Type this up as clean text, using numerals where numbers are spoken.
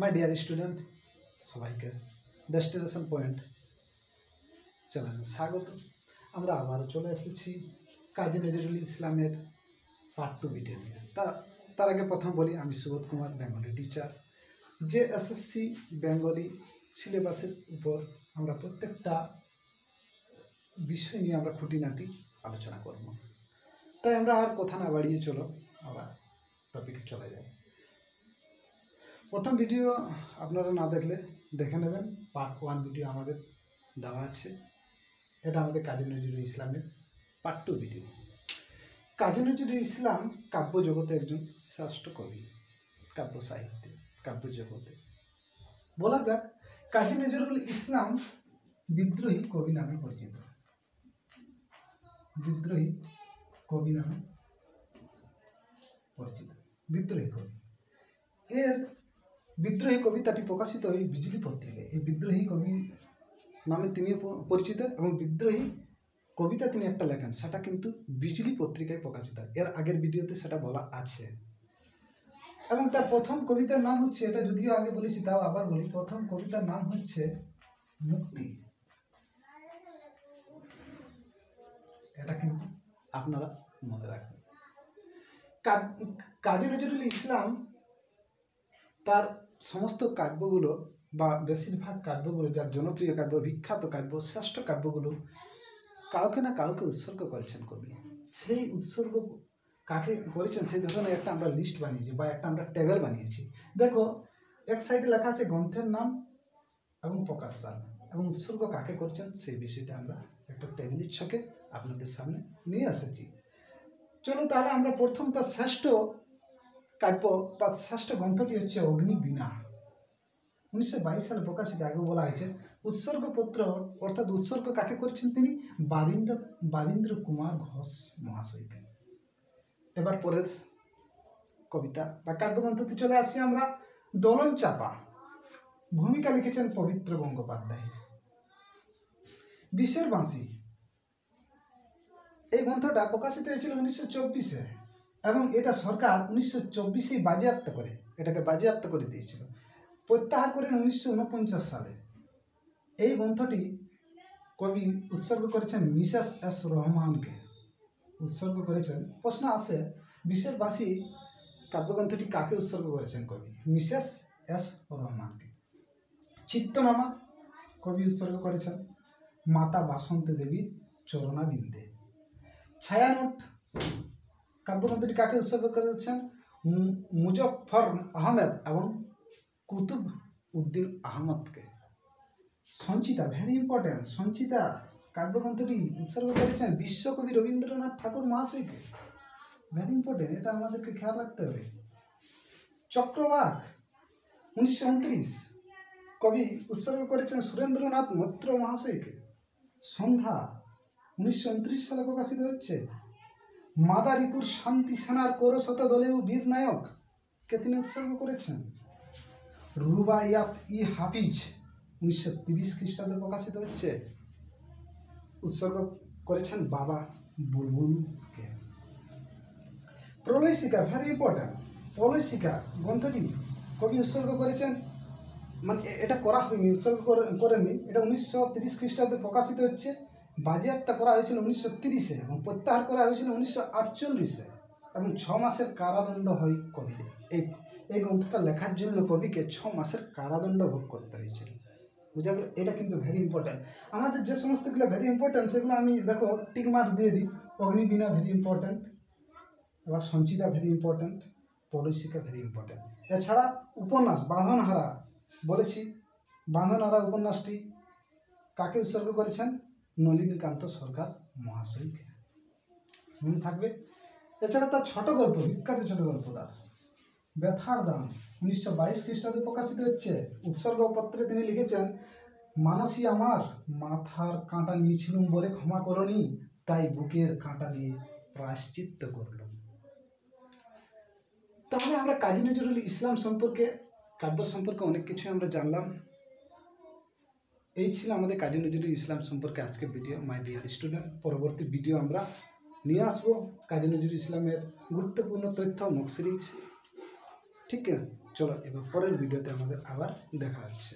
My dear student, সবাইকে destination point চ্যানেলে স্বাগত। আমরা আবারও চলে এসেছি কাজী নজরুল ইসলামের পার্ট 2 ভিডিও নিয়ে। তার আগে প্রথম বলি, আমি সুবোধ কুমার, বেঙ্গলি টিচার। যে এসএসসি বেঙ্গলি সিলেবাসের উপর আমরা প্রত্যেকটা বিষয় নিয়ে আমরা খুঁটিনাটি আলোচনা করব। তাই আমরা আর কথা না বাড়িয়ে চলো আবার টপিকে চলে যাই। প্রথম ভিডিও আপনারা না দেখলে দেখে নেবেন, পার্ট 1 ভিডিও আমাদের দেওয়া আছে। এটা আমাদের কাজী নজরুল ইসলামের পার্ট 2 ভিডিও। কাজী নজরুল ইসলাম কাব্য জগতে একজন শ্রেষ্ঠ কবি, কাব্য সাহিত্যে, কাব্য জগতে বলা যাক কাজী নজরুল ইসলাম বিদ্রোহী কবি নামে পরিচিত। বিদ্রোহী কবি নামে পরিচিত, বিদ্রোহী কবি। এর বিদ্রোহী কবিতাটি প্রকাশিত হয় বিজলি পত্রিকায়। এই বিদ্রোহী কবি নামে তিনি পরিচিত এবং বিদ্রোহী কবিতা তিনি একটা লেখেন, সেটা কিন্তু বিজলি পত্রিকায় প্রকাশিত। এর আগের ভিডিওতে সেটা বলা আছে। এবং তার প্রথম কবিতার নাম হচ্ছে, এটা যদিও আগে বলেছি তাও আবার বলি, প্রথম কবিতার নাম হচ্ছে মুক্তি। এটা কিন্তু আপনারা মনে রাখবেন। কাজী নজরুল ইসলাম তার সমস্ত কাব্যগুলো বা বেশিরভাগ কাব্যগুলো, যার জনপ্রিয় কাব্য, বিখ্যাত কাব্য, শ্রেষ্ঠ কাব্যগুলো কাউকে না কাউকে উৎসর্গ করেছেন কবি। সেই উৎসর্গ কাকে করেছেন সেই ধরনের একটা আমরা লিস্ট বানিয়েছি বা একটা আমরা টেবিল বানিয়েছি। দেখো, এক সাইডে লেখা আছে গ্রন্থের নাম এবং প্রকাশ সাল এবং উৎসর্গ কাকে করছেন সেই বিষয়টা আমরা একটা টেবিলের ছকে আপনাদের সামনে নিয়ে এসেছি। চলো তাহলে আমরা প্রথম তার শ্রেষ্ঠ কাব্য বা শ্রেষ্ঠ গ্রন্থটি হচ্ছে অগ্নিবীণা। 1922 সালে প্রকাশিত। আগে বলা হয়েছে উৎসর্গপত্র, অর্থাৎ উৎসর্গ কাকে করছেন তিনি? বারীন্দ্র কুমার ঘোষ মহাশয়কে। এবার পরের কবিতা বা কাব্যগ্রন্থতে চলে আসি আমরা। দোলন চাপা, ভূমিকা লিখেছেন পবিত্র গঙ্গোপাধ্যায়। বিষের বাঁশি, এই গ্রন্থটা প্রকাশিত হয়েছিল 1924-এ এবং এটা সরকার 1924-এই বাজেয়াপ্ত করে, এটাকে বাজেয়াপ্ত করে দিয়েছিল, প্রত্যাহার করেন 1949 সালে। এই গ্রন্থটি কবি উৎসর্গ করেছেন মিসেস এস রহমানকে উৎসর্গ করেছেন। প্রশ্ন আসে, বিষের বাঁশি কাব্যগ্রন্থটি কাকে উৎসর্গ করেছেন কবি? মিসেস এস রহমানকে। চিত্তনামা কবি উৎসর্গ করেছেন মাতা বাসন্তী দেবীর চরণাবিন্দে। ছায়ানট কাব্যগ্রন্থটি কাকে উৎসর্গ করেছেন? মুজফফর আহমেদ এবং কুতুব উদ্দিন আহমদকে। সঞ্চিতা, ভেরি ইম্পর্টেন্ট, সঞ্চিতা কাব্যগ্রন্থটি উৎসর্গ করেছেন বিশ্বকবি রবীন্দ্রনাথ ঠাকুর মহাশয়কে। ভেরি ইম্পর্টেন্ট, এটা আমাদেরকে খেয়াল রাখতে হবে। চক্রবাক 1929 কবি উৎসর্গ করেছেন সুরেন্দ্রনাথ মৈত্র মহাশয়কে। সন্ধ্যা 1929 সালে প্রকাশিত হচ্ছে। মাদারীপুর শান্তি সেনার কৌরশত দলেও বীর নায়ক কে তিনি উৎসর্গ করেছেন। রুবাইয়াত ই হাফিজ 1930 খ্রিস্টাব্দে প্রকাশিত হচ্ছে, উৎসর্গ করেছেন বাবা বুলবুলকে। প্রলয়শিকা, ভেরি ইম্পর্টেন্ট, প্রলয়শিকা গ্রন্থটি কবি উৎসর্গ করেছেন, মানে এটা করা হয়নি, উৎসর্গ করেননি, এটা 1930 খ্রিস্টাব্দে প্রকাশিত হচ্ছে। বাজেয়াপ্ত করা হয়েছিল 1930-এ এবং প্রত্যাহার করা হয়েছিল 1948-এ এবং 6 মাসের কারাদণ্ড হয় কবির। এই গ্রন্থটা লেখার জন্য কবিকে 6 মাসের কারাদণ্ড ভোগ করতে হয়েছিল। বুঝা গেল? এটা কিন্তু ভেরি ইম্পর্ট্যান্ট। আমাদের যে সমস্তগুলো ভেরি ইম্পর্ট্যান্ট সেগুলো আমি দেখো টিকমার্ক দিয়ে দিই। অগ্নিবীণা ভেরি ইম্পর্ট্যান্ট, এবার Sanchita very important, Pralayshikha very important. এছাড়া উপন্যাস বাঁধনহারা বলেছি, বাঁধনহারা উপন্যাসটি কাকে উৎসর্গ করেছেন? নলিনীকান্ত সরকার মহাশয়কে। মনে থাকবে। এছাড়া তার ছোট গল্প, বিখ্যাত ছোট গল্প তার ব্যথার দাম 1922 খ্রিস্টাব্দে প্রকাশিত হচ্ছে। উৎসর্গপত্রে তিনি লিখেছেন, মানসী আমার মাথার কাঁটা নিয়েছিলুম বলে ক্ষমা করনি, তাই বুকের কাঁটা দিয়ে প্রায়শ্চিত্ত করলাম। তাহলে আমরা কাজী নজরুল ইসলাম সম্পর্কে, কাব্য সম্পর্কে অনেক কিছু আমরা জানলাম। এই ছিল আমাদের কাজী নজরুল ইসলাম সম্পর্কে আজকের ভিডিও। মাই ডিয়ার স্টুডেন্ট, পরবর্তী ভিডিও আমরা নিয়ে আসবো কাজী নজরুল ইসলামের গুরুত্বপূর্ণ তথ্য মুখ সিরিজ। ঠিক আছে, চলো এবার পরের ভিডিওতে আমাদের আবার দেখা হচ্ছে।